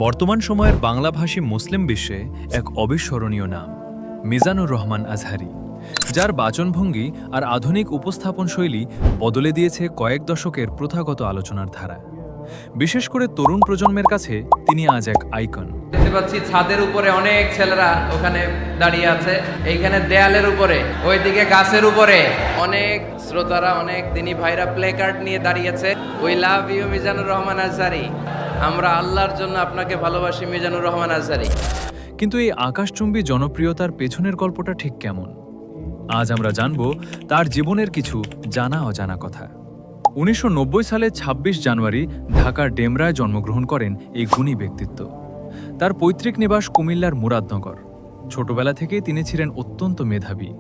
বর্তমান সময়ের বাংলাভাষী মুসলিম বিশ্বে এক অবিস্মরণীয় নাম মিজানুর রহমান আজহারী, যার বাচনভঙ্গি আর আধুনিক উপস্থাপন শৈলী বদলে দিয়েছে কয়েক দশকের প্রথাগত আলোচনার ধারা। বিশেষ করে তরুণ প্রজন্মের কাছে তিনি আজ এক আইকন। দেখতে পাচ্ছি ছাদের উপরে অনেক ছেলেরা ওখানে দাঁড়িয়ে আছে, এইখানে দেয়ালের উপরে, ওইদিকে গাছের উপরে অনেক শ্রোতারা, অনেক দিনী ভাইরা প্লে কার্ড নিয়ে দাঁড়িয়েছে। We love you Mizanur Rahman Azhari, আমরা আল্লাহর জন্য আপনাকে ভালোবাসি মিজানুর রহমান আজহারী। কিন্তু এই আকাশচুম্বী জনপ্রিয়তার পেছনের গল্পটা ঠিক কেমন? আজ আমরা জানব তার জীবনের কিছু জানা অজানা কথা। ১৯৯০ সালে ২৬ জানুয়ারি ঢাকার ডেমরায় জন্মগ্রহণ করেন এই গুণী ব্যক্তিত্ব। তার পৈতৃক নিবাস কুমিল্লার মুরাদনগর। ছোটবেলা থেকে তিনি ছিলেন অত্যন্ত মেধাবী।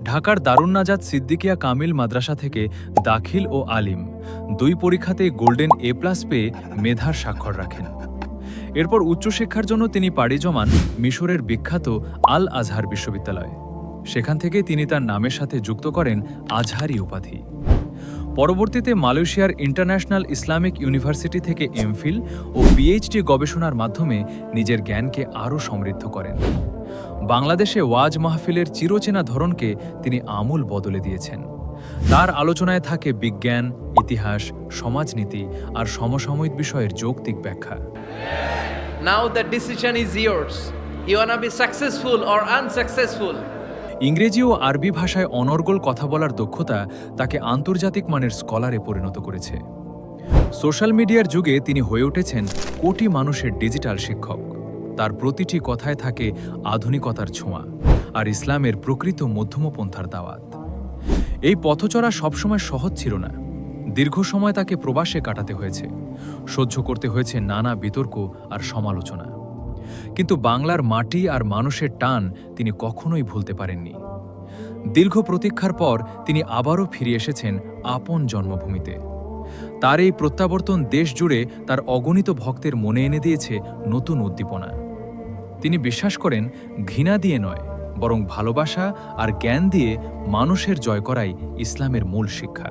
ঢাকার দারুন নাজাত সিদ্দিকিয়া কামিল মাদ্রাসা থেকে দাখিল ও আলিম দুই পরীক্ষাতে গোল্ডেন A+ পেয়ে মেধার স্বাক্ষর রাখেন। এরপর উচ্চশিক্ষার জন্য তিনি পাড়ি জমান মিশরের বিখ্যাত আল আজহার বিশ্ববিদ্যালয়ে। সেখান থেকে তিনি তার নামের সাথে যুক্ত করেন আজহারী উপাধি। পরবর্তীতে মালয়েশিয়ার ইন্টারন্যাশনাল ইসলামিক ইউনিভার্সিটি থেকে এমফিল ও PhD গবেষণার মাধ্যমে নিজের জ্ঞানকে আরও সমৃদ্ধ করেন। বাংলাদেশে ওয়াজ মাহফিলের চিরচেনা ধরনকে তিনি আমূল বদলে দিয়েছেন। তার আলোচনায় থাকে বিজ্ঞান, ইতিহাস, সমাজনীতি আর সমসাময়িক বিষয়ের যৌক্তিক ব্যাখ্যা। Now the decision is yours, you wanna be successful or unsuccessful. ইংরেজি ও আরবি ভাষায় অনর্গল কথা বলার দক্ষতা তাকে আন্তর্জাতিক মানের স্কলারে পরিণত করেছে। সোশ্যাল মিডিয়ার যুগে তিনি হয়ে উঠেছেন কোটি মানুষের ডিজিটাল শিক্ষক। তার প্রতিটি কথায় থাকে আধুনিকতার ছোঁয়া আর ইসলামের প্রকৃত মধ্যমপন্থার দাওয়াত। এই পথচলা সবসময় সহজ ছিল না। দীর্ঘ সময় তাকে প্রবাসে কাটাতে হয়েছে, সহ্য করতে হয়েছে নানা বিতর্ক আর সমালোচনা। কিন্তু বাংলার মাটি আর মানুষের টান তিনি কখনোই ভুলতে পারেননি। দীর্ঘ প্রতীক্ষার পর তিনি আবারও ফিরে এসেছেন আপন জন্মভূমিতে। তার এই প্রত্যাবর্তন দেশ জুড়ে তার অগণিত ভক্তের মনে এনে দিয়েছে নতুন উদ্দীপনা। তিনি বিশ্বাস করেন ঘৃণা দিয়ে নয়, বরং ভালোবাসা আর জ্ঞান দিয়ে মানুষের জয় করাই ইসলামের মূল শিক্ষা।